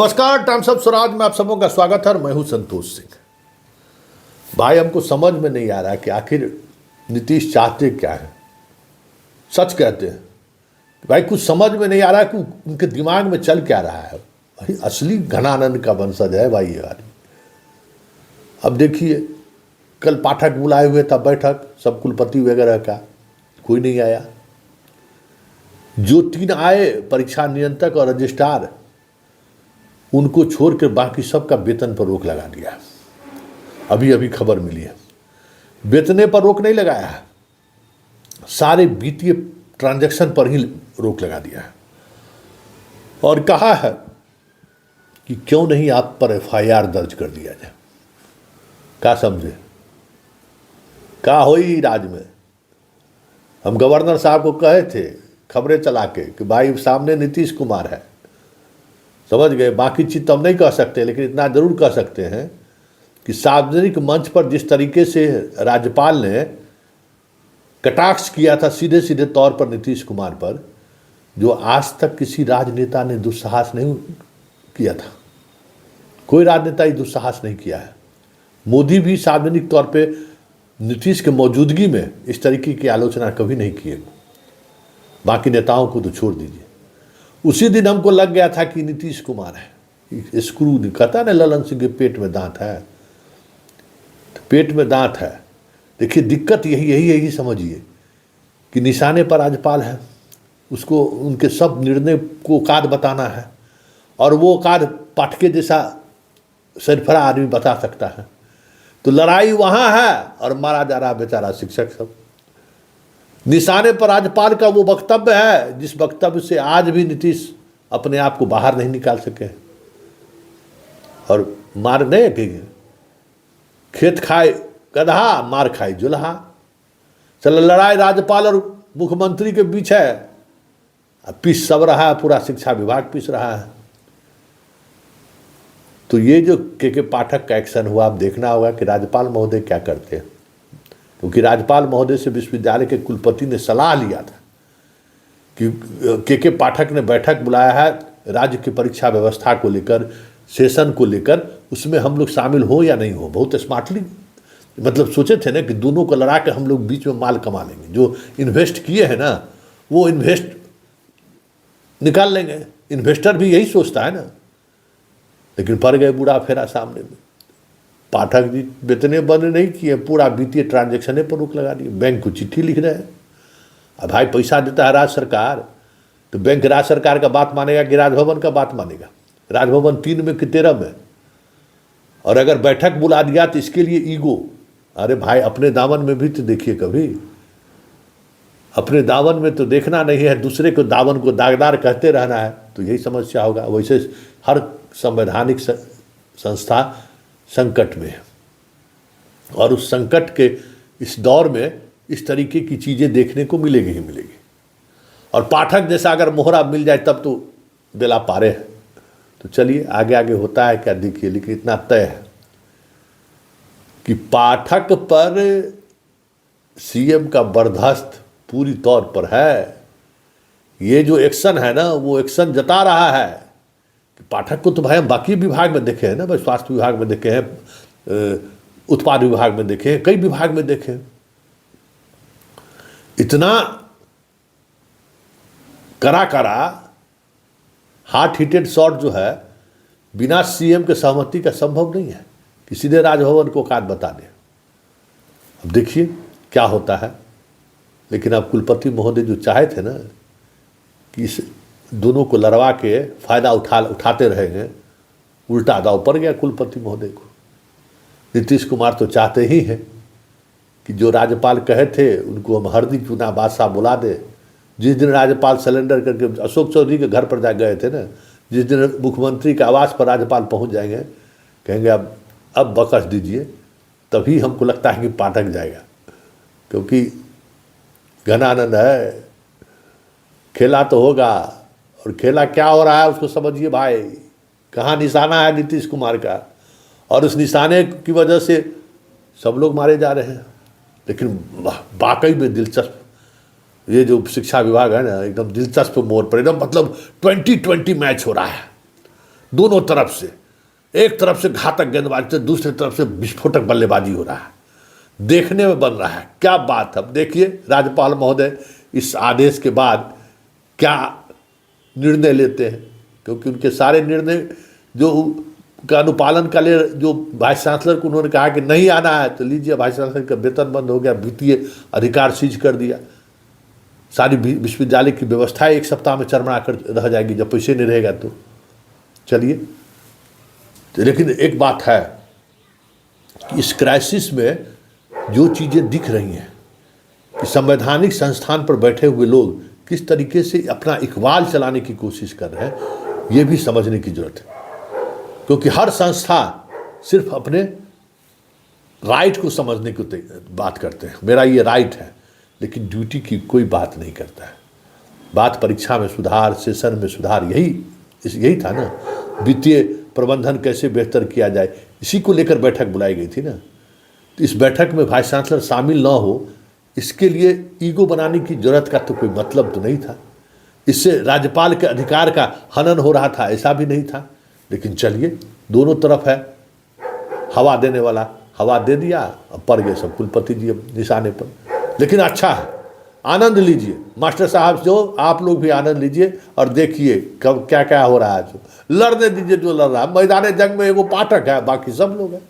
नमस्कार, times of Swaraj में आप सबों का स्वागत है। मैं हूं संतोष सिंह। भाई, हमको समझ में नहीं आ रहा कि आखिर नीतीश चाहते क्या है। सच कहते हैं भाई, कुछ समझ में नहीं आ रहा कि उनके दिमाग में चल क्या रहा है। भाई, असली घनानंद का वंशज है भाई ये आदमी। अब देखिए, कल पाठक बुलाए हुए था बैठक, सब कुलपति वगैरह का, कोई नहीं आया। जो 3 आए, परीक्षा नियंत्रक और रजिस्ट्रार, उनको छोड़कर बाकी सबका वेतन पर रोक लगा दिया। अभी अभी खबर मिली है, वेतने पर रोक नहीं लगाया है, सारे वित्तीय ट्रांजैक्शन पर ही रोक लगा दिया है। और कहा है कि क्यों नहीं आप पर FIR दर्ज कर दिया जाए। क्या समझे, क्या होई राज्य में। हम गवर्नर साहब को कहे थे खबरें चला के कि भाई सामने नीतीश कुमार है, समझ गए। बाकी चीज़ तो हम नहीं कह सकते, लेकिन इतना जरूर कह सकते हैं कि सार्वजनिक मंच पर जिस तरीके से राज्यपाल ने कटाक्ष किया था सीधे सीधे तौर पर नीतीश कुमार पर, जो आज तक किसी राजनेता ने दुस्साहस नहीं किया था। कोई राजनेता ये दुस्साहस नहीं किया है। मोदी भी सार्वजनिक तौर पे नीतीश के मौजूदगी में इस तरीके की आलोचना कभी नहीं किए। बाकी नेताओं को तो छोड़ दीजिए। उसी दिन हमको लग गया था कि नीतीश कुमार है। स्क्रू कहता ना, ललन सिंह के पेट में दांत है, तो पेट में दांत है। देखिए, दिक्कत यही समझिए कि निशाने पर राज्यपाल है, उसको उनके सब निर्णय को औकात बताना है, और वो औकात पाठके जैसा सरफरा आदमी बता सकता है। तो लड़ाई वहाँ है और मारा जा रहा बेचारा शिक्षक सब। निशाने पर राज्यपाल का वो वक्तव्य है जिस वक्तव्य से आज भी नीतीश अपने आप को बाहर नहीं निकाल सके। और मार नहीं कि खेत खाए गधा, मार खाए जुल्हा। चलो, लड़ाई राज्यपाल और मुख्यमंत्री के बीच है। अब पीस सब रहा है, पूरा शिक्षा विभाग पीस रहा है। तो ये जो के पाठक का एक्शन हुआ, अब देखना होगा कि राज्यपाल महोदय क्या करते हैं, क्योंकि राज्यपाल महोदय से विश्वविद्यालय के कुलपति ने सलाह लिया था कि के पाठक ने बैठक बुलाया है राज्य की परीक्षा व्यवस्था को लेकर, सेशन को लेकर, उसमें हम लोग शामिल हो या नहीं हो। बहुत स्मार्टली मतलब सोचे थे ना कि दोनों को लड़ा के हम लोग बीच में माल कमा लेंगे। जो इन्वेस्ट किए हैं ना, वो इन्वेस्ट निकाल लेंगे। इन्वेस्टर भी यही सोचता है ना, लेकिन पड़ गए बूढ़ा फेरा सामने में। पाठक जी वेतने बंद नहीं किए, पूरा वित्तीय ट्रांजैक्शने पर रोक लगा दिए। बैंक को चिट्ठी लिख रहे हैं। अब भाई, पैसा देता है राज्य सरकार, तो बैंक राज्य सरकार का बात मानेगा कि राजभवन का बात मानेगा। राजभवन 3 में कि 13 में। और अगर बैठक बुला दिया तो इसके लिए ईगो। अरे भाई, अपने दामन में भी तो देखिए कभी। अपने दामन में तो देखना नहीं है, दूसरे को दामन को दागदार कहते रहना है, तो यही समस्या होगा। वैसे हर संवैधानिक संस्था संकट में है, और उस संकट के इस दौर में इस तरीके की चीज़ें देखने को मिलेगी ही मिलेगी। और पाठक जैसा अगर मोहरा मिल जाए तब तो बेला पारे है। तो चलिए, आगे आगे होता है क्या देखिए। लेकिन इतना तय है कि पाठक पर CM का बर्दाश्त पूरी तौर पर है। ये जो एक्शन है ना, वो एक्शन जता रहा है कि पाठक को तो भाई हम बाकी विभाग में देखे हैं ना, भाई स्वास्थ्य विभाग में देखे हैं, उत्पाद विभाग में देखे हैं, कई विभाग में देखे हैं। इतना करा हार्ट हिटेड शॉट जो है, बिना CM के सहमति का संभव नहीं है कि सीधे राजभवन को औकात बता दे। अब देखिए क्या होता है। लेकिन अब कुलपति महोदय जो चाहे थे ना कि इस दोनों को लड़वा के फायदा उठाते रहेंगे, उल्टा दाव पड़ गया कुलपति महोदय को। नीतीश कुमार तो चाहते ही हैं कि जो राज्यपाल कहे थे उनको हम हरदी चूना बादशाह बुला दे। जिस दिन राज्यपाल सिलेंडर करके अशोक चौधरी के घर पर जा गए थे ना, जिस दिन मुख्यमंत्री के आवास पर राज्यपाल पहुंच जाएंगे, कहेंगे अब बख्श दीजिए, तभी हमको लगता है कि पाठक जाएगा। क्योंकि घनानंद है, खेला तो होगा। और खेला क्या हो रहा है उसको समझिए भाई। कहाँ निशाना है नीतीश कुमार का, और उस निशाने की वजह से सब लोग मारे जा रहे हैं। लेकिन वाकई में दिलचस्प ये जो शिक्षा विभाग है ना, एकदम दिलचस्प मोड़ पर, एकदम मतलब 2020 मैच हो रहा है। दोनों तरफ से, एक तरफ से घातक गेंदबाजी तो दूसरी तरफ से विस्फोटक बल्लेबाजी हो रहा है, देखने में बन रहा है। क्या बात है। अब देखिए राज्यपाल महोदय इस आदेश के बाद क्या निर्णय लेते हैं, क्योंकि उनके सारे निर्णय जो का अनुपालन का लिए जो वाइस चांसलर को उन्होंने कहा कि नहीं आना है, तो लीजिए वाइस चांसलर का वेतन बंद हो गया, वित्तीय अधिकार सीज कर दिया, सारी विश्वविद्यालय की व्यवस्थाएं एक सप्ताह में चरमरा कर रह जाएगी जब पैसे नहीं रहेगा तो। चलिए, लेकिन एक बात है कि इस क्राइसिस में जो चीज़ें दिख रही हैं कि संवैधानिक संस्थान पर बैठे हुए लोग किस तरीके से अपना इकबाल चलाने की कोशिश कर रहे हैं, ये भी समझने की जरूरत है। क्योंकि हर संस्था सिर्फ अपने राइट को समझने की बात करते हैं, मेरा ये राइट है, लेकिन ड्यूटी की कोई बात नहीं करता है। बात परीक्षा में सुधार, सेशन में सुधार, यही था ना। वित्तीय प्रबंधन कैसे बेहतर किया जाए, इसी को लेकर बैठक बुलाई गई थी ना। तो इस बैठक में वाइस चांसलर शामिल ना हो, इसके लिए ईगो बनाने की जरूरत का तो कोई मतलब तो नहीं था। इससे राज्यपाल के अधिकार का हनन हो रहा था, ऐसा भी नहीं था। लेकिन चलिए, दोनों तरफ है, हवा देने वाला हवा दे दिया, अब पड़ गए सब कुलपति जी अब निशाने पर। लेकिन अच्छा है, आनंद लीजिए मास्टर साहब, जो आप लोग भी आनंद लीजिए और देखिए कब क्या क्या हो रहा है। लड़ने दीजिए जो लड़ रहा है। मैदान जंग में एगो पाठक है, बाकी सब लोग हैं।